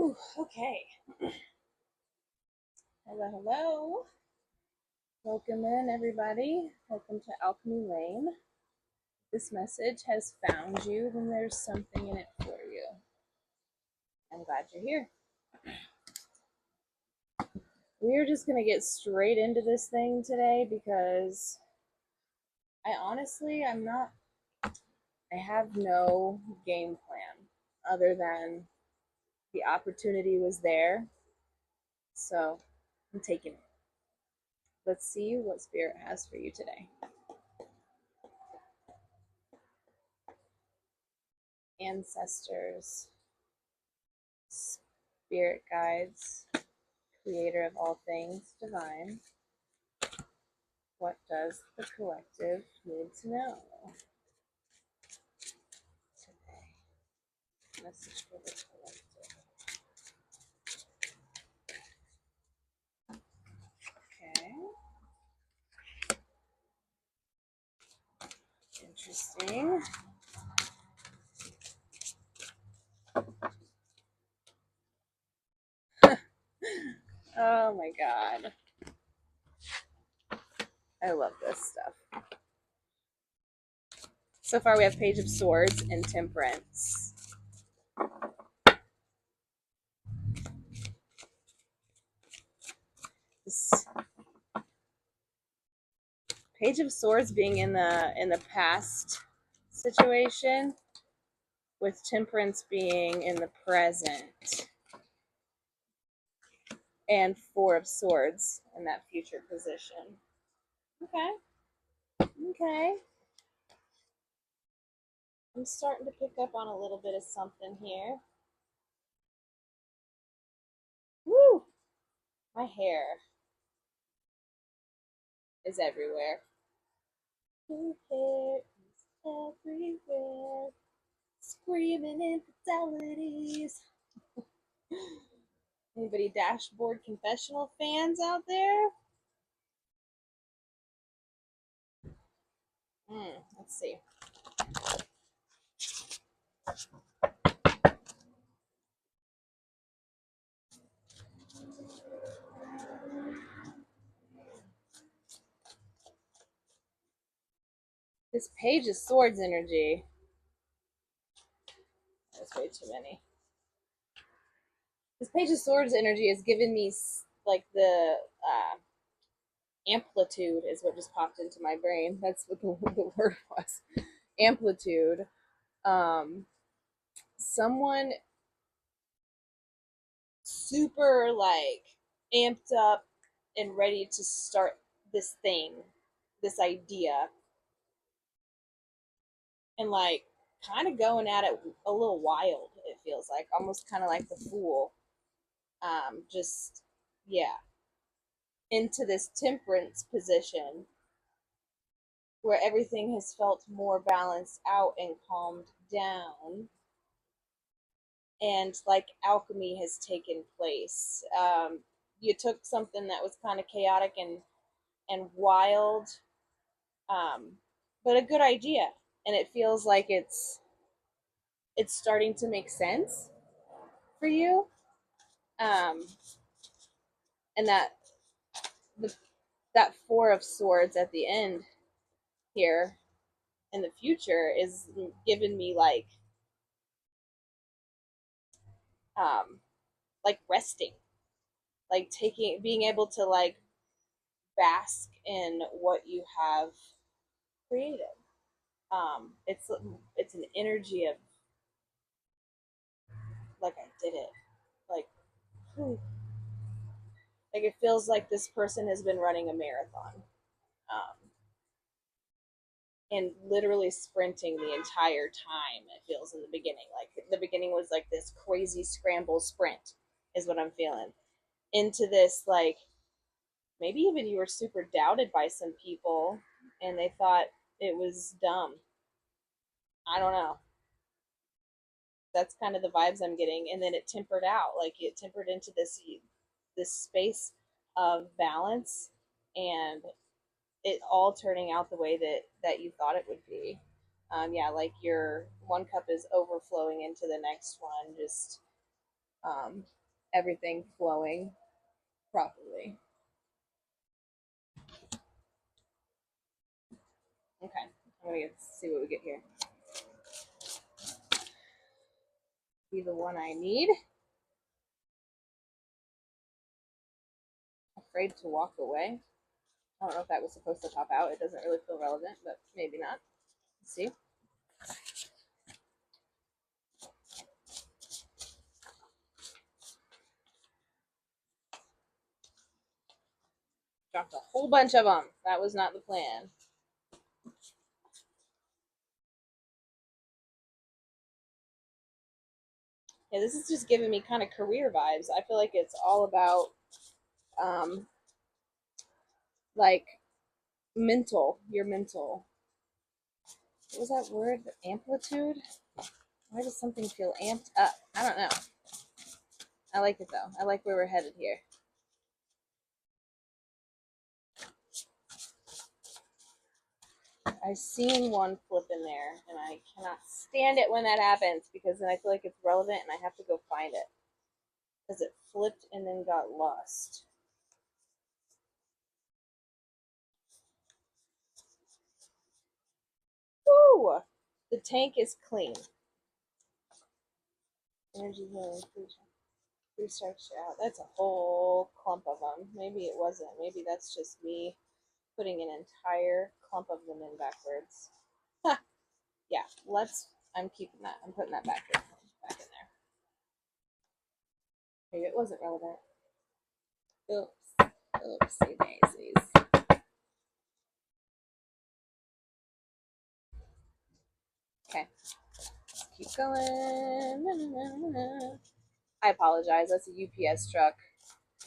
Ooh, okay. Hello, hello. Welcome in, everybody. Welcome to Alchemy Lane. This message has found you, then there's something in it for you. I'm glad you're here. We're just going to get straight into this thing today because I have no game plan other than the opportunity was there. So I'm taking it. Let's see what Spirit has for you today. Ancestors, spirit guides, creator of all things divine, what does the collective need to know today? Message for the collective. Okay. Interesting. Oh my god. I love this stuff. So far we have Page of Swords and Temperance. This Page of Swords being in the past situation, with Temperance being in the present, and Four of Swords in that future position. Okay. Okay. I'm starting to pick up on a little bit of something here. Woo! My hair is everywhere. Your hair is everywhere. Screaming infidelities. Anybody Dashboard Confessional fans out there? Let's see. This Page of Swords energy. That's way too many. This Page of Swords energy has given me like the amplitude is what just popped into my brain. That's what the word was. Amplitude. Um, Someone super like amped up and ready to start this thing, this idea, and like kind of going at it a little wild. It feels like almost kind of like the Fool. Just yeah, into this temperance position where everything has felt more balanced out and calmed down, and like alchemy has taken place. You took something that was kind of chaotic and wild, but a good idea, and it feels like it's starting to make sense for you. Um, and the, that Four of Swords at the end here in the future is giving me um, like resting, like being able to like bask in what you have created. It's an energy of like I did it, like whew. Like it feels like this person has been running a marathon, um, and literally sprinting the entire time. It feels in the beginning, like the beginning was like this crazy scramble sprint, is what I'm feeling. Into this like maybe even you were super doubted by some people, and they thought it was dumb. I don't know. That's kind of the vibes I'm getting, and then it tempered out, like it tempered into this space of balance, and it all turning out the way that you thought it would be. Yeah, like your one cup is overflowing into the next one, just um, everything flowing properly. Okay, I'm gonna see what we get here. Be the one I need. Afraid to walk away. I don't know if that was supposed to pop out. It doesn't really feel relevant, but maybe not. Let's see. Dropped a whole bunch of them. That was not the plan. Yeah, this is just giving me kind of career vibes. I feel like it's all about um like your mental. What was that word? Amplitude? Why does something feel amped up? I don't know. I like it though. I like where we're headed here. I've seen one flip in there, and I cannot stand it when that happens because then I feel like it's relevant and I have to go find it because it flipped and then got lost. Woo! The tank is clean. Energy healing, recharge out. That's a whole clump of them. Maybe it wasn't. Maybe that's just me putting an entire clump of them in backwards. Yeah, I'm keeping that. I'm putting that back in there. Maybe it wasn't relevant. Oops. Oopsie daisies. Okay, let's keep going. I apologize. That's a UPS truck.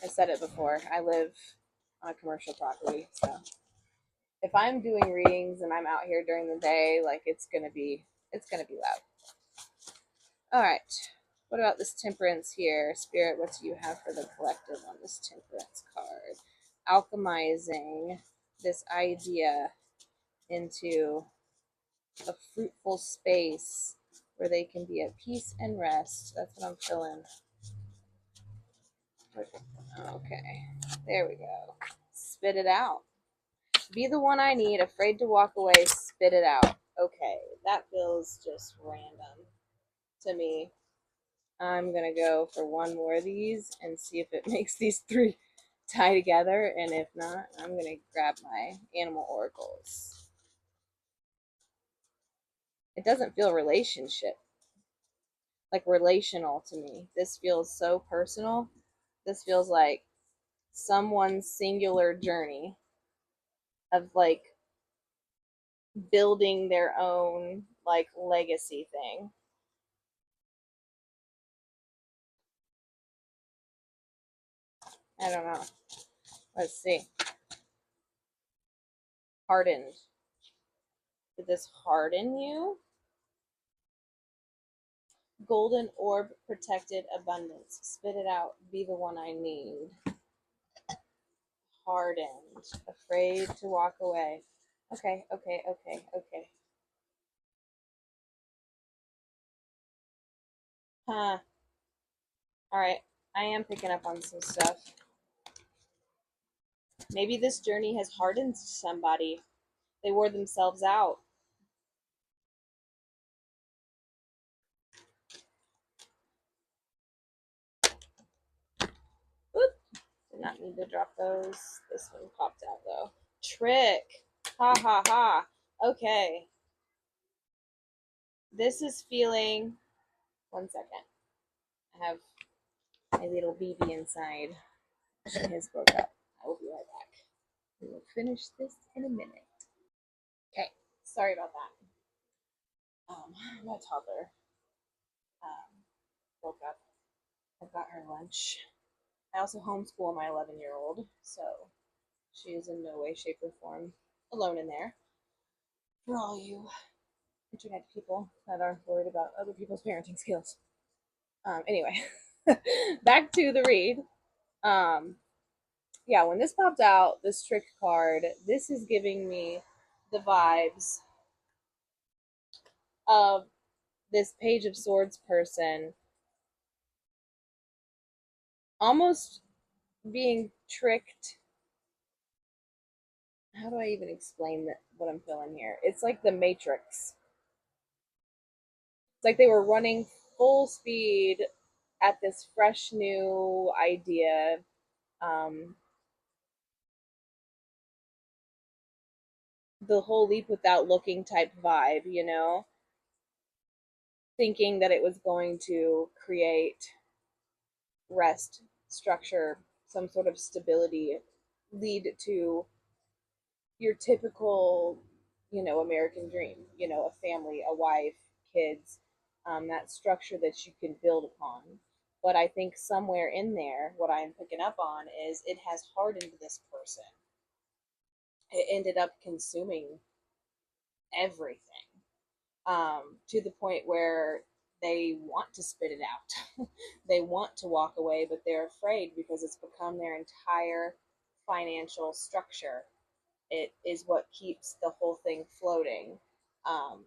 I said it before. I live on a commercial property, so if I'm doing readings and I'm out here during the day, like it's gonna be loud. All right. What about this temperance here? Spirit, what do you have for the collective on this temperance card? Alchemizing this idea into a fruitful space where they can be at peace and rest. That's what I'm feeling. Okay, there we go. Spit it out. Be the one I need, afraid to walk away, spit it out. Okay, that feels just random to me. I'm going to go for one more of these and see if it makes these three tie together. And if not, I'm going to grab my animal oracles. It doesn't feel relationship, like relational to me. This feels so personal. This feels like someone's singular journey of like building their own like legacy thing. I don't know. Let's see. Hardened. Did this harden you? Golden orb protected abundance. Spit it out. Be the one I need. Hardened. Afraid to walk away. Okay. Huh. Alright. I am picking up on some stuff. Maybe this journey has hardened somebody. They wore themselves out. Oop. Did not need to drop those. This one popped out though. Trick. Ha ha ha. Okay. This is feeling. 1 second. I have my little BB inside. His broke up. I will be right back. We will finish this in a minute. Okay. Sorry about that. My toddler woke up. I got her lunch. I also homeschool my 11-year-old, so she is in no way, shape, or form alone in there. For all you internet people that are worried about other people's parenting skills. Anyway, back to the read. Yeah, when this popped out, this trick card, this is giving me the vibes of this Page of Swords person almost being tricked. How do I even explain that what I'm feeling here? It's like the Matrix. It's like they were running full speed at this fresh new idea. Um, the whole leap without looking type vibe, thinking that it was going to create rest, structure, some sort of stability, lead to your typical, American dream, a family, a wife, kids, that structure that you can build upon. But I think somewhere in there, what I'm picking up on is it has hardened this person. It ended up consuming everything, to the point where they want to spit it out. They want to walk away, but they're afraid because it's become their entire financial structure. It is what keeps the whole thing floating.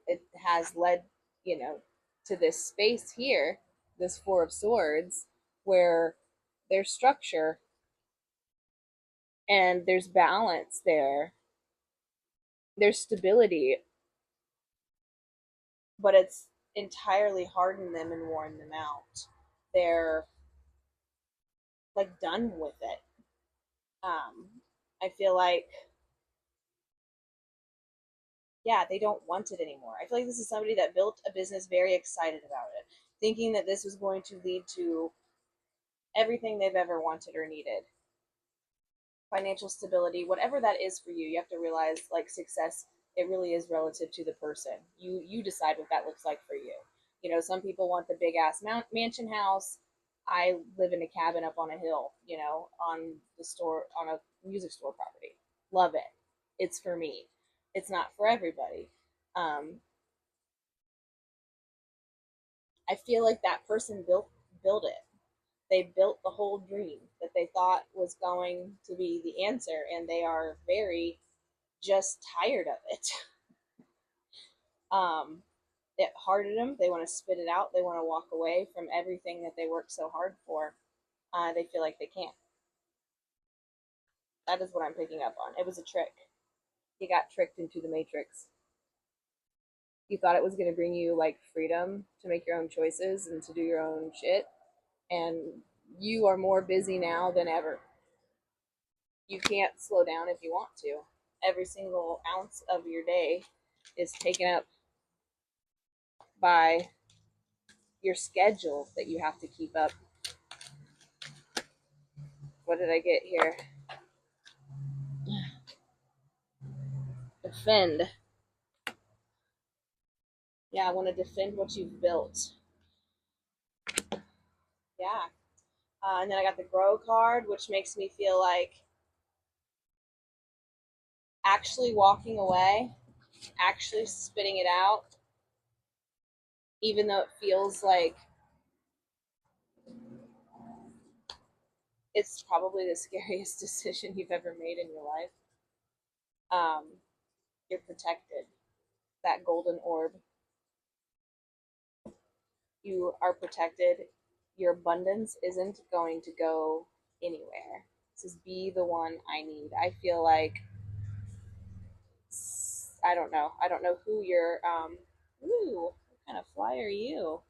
It has led, you know, to this space here, this Four of Swords, where there's structure and there's balance there, there's stability, but it's entirely hardened them and worn them out. They're like done with it. I feel like, yeah, they don't want it anymore. I feel like this is somebody that built a business very excited about it, thinking that this was going to lead to everything they've ever wanted or needed. Financial stability, whatever that is for you, you have to realize like success, it really is relative to the person. You decide what that looks like for you. Some people want the big ass mansion house. I live in a cabin up on a hill, on the store on a music store property. Love it. It's for me. It's not for everybody. Um, I feel like that person built it. They built the whole dream that they thought was going to be the answer, and they are very just tired of it. um, it hardened them. They want to spit it out. They want to walk away from everything that they worked so hard for. They feel like they can't. That is what I'm picking up on. It was a trick. You got tricked into the matrix. You thought it was going to bring you like freedom to make your own choices and to do your own shit, and you are more busy now than ever. You can't slow down if you want to. Every single ounce of your day is taken up by your schedule that you have to keep up. What did I get here? Defend. Yeah, I want to defend what you've built. Yeah. And then I got the grow card, which makes me feel like actually walking away, actually spitting it out, even though it feels like it's probably the scariest decision you've ever made in your life. You're protected. That golden orb, you are protected. Your abundance isn't going to go anywhere. This is be the one I need. I feel like I don't know. I don't know who you're. Ooh, what kind of fly are you?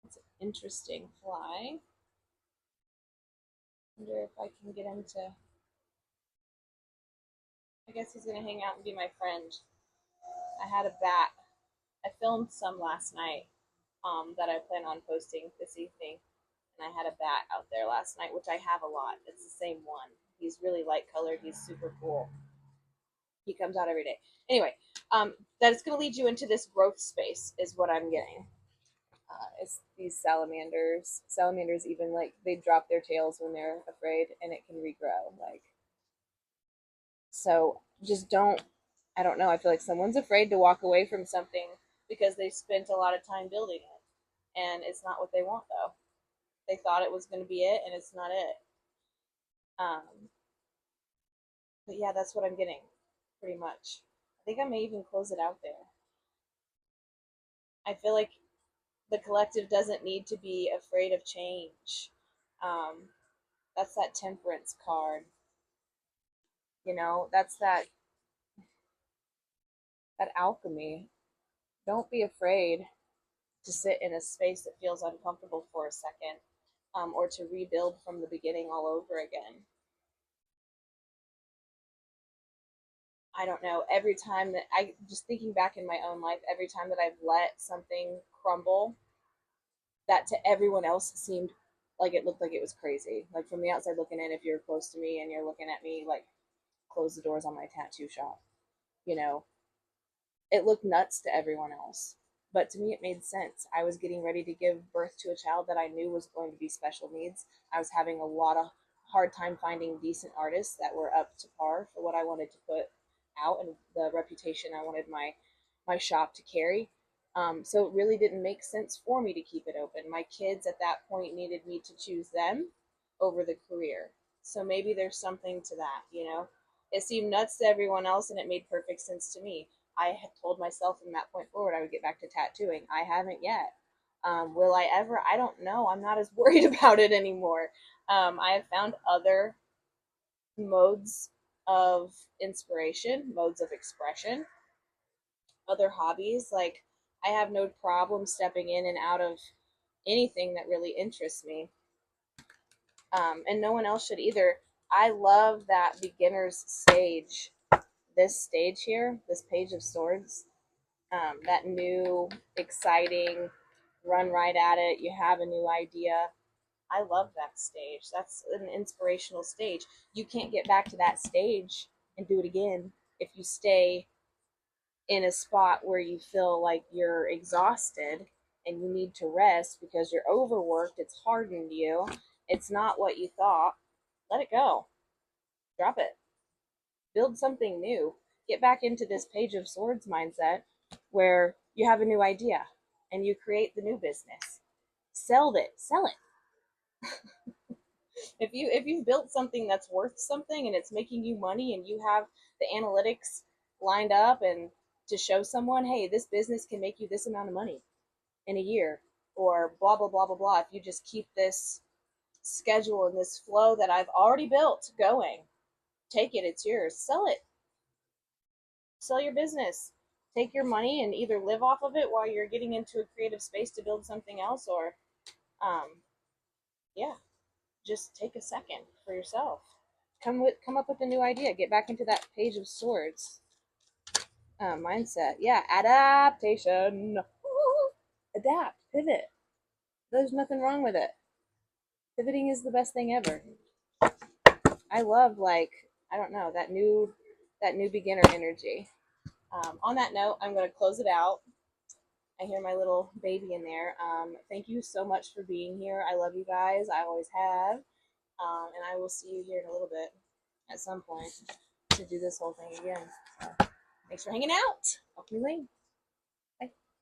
It's an interesting fly. Wonder if I can get him to. I guess he's gonna hang out and be my friend. I had a bat. I filmed some last night, that I plan on posting this evening, and I had a bat out there last night, which I have a lot. It's the same one. He's really light colored. He's super cool. He comes out every day. Anyway, that is going to lead you into this growth space, is what I'm getting. It's these salamanders. Salamanders even like they drop their tails when they're afraid, and it can regrow. Like so, just don't. I don't know. I feel like someone's afraid to walk away from something because they spent a lot of time building it, and it's not what they want though. They thought it was going to be it, and it's not it. Um, but yeah, that's what I'm getting, pretty much. I think I may even close it out there. I feel like The collective doesn't need to be afraid of change. Um, that's that temperance card. That's that alchemy. Don't be afraid to sit in a space that feels uncomfortable for a second, or to rebuild from the beginning all over again. I don't know. Every time that I just thinking back in my own life, every time that I've let something crumble that to everyone else seemed like it looked like it was crazy. Like from the outside looking in, if you're close to me and you're looking at me, like close the doors on my tattoo shop. You know, it looked nuts to everyone else. But to me, it made sense. I was getting ready to give birth to a child that I knew was going to be special needs. I was having a lot of hard time finding decent artists that were up to par for what I wanted to put out and the reputation I wanted my shop to carry. So it really didn't make sense for me to keep it open. My kids at that point needed me to choose them over the career. So maybe there's something to that. It seemed nuts to everyone else and it made perfect sense to me. I had told myself from that point forward I would get back to tattooing. I haven't yet. Will I ever? I don't know. I'm not as worried about it anymore. I have found other modes of inspiration, modes of expression, other hobbies. Like, I have no problem stepping in and out of anything that really interests me. And no one else should either. I love that beginner's stage. This stage here, this page of swords, that new, exciting, run right at it. You have a new idea. I love that stage. That's an inspirational stage. You can't get back to that stage and do it again if you stay in a spot where you feel like you're exhausted and you need to rest because you're overworked. It's hardened you. It's not what you thought. Let it go. Drop it. Build something new. Get back into this page of swords mindset where you have a new idea and you create the new business. Sell it. Sell it. If you've built something that's worth something and it's making you money and you have the analytics lined up and to show someone, hey, this business can make you this amount of money in a year, or blah blah blah blah blah. If you just keep this schedule and this flow that I've already built going, take it, it's yours. Sell it. Sell your business. Take your money and either live off of it while you're getting into a creative space to build something else, or um, yeah, just take a second for yourself. Come up with a new idea. Get back into that page of swords mindset. Yeah, adaptation. Adapt, pivot. There's nothing wrong with it. Pivoting is the best thing ever. I love, like, I don't know, that new beginner energy. On that note, I'm going to close it out. I hear my little baby in there. Thank you so much for being here. I love you guys. I always have. And I will see you here in a little bit at some point to do this whole thing again. So, thanks for hanging out. Alchemy Lane.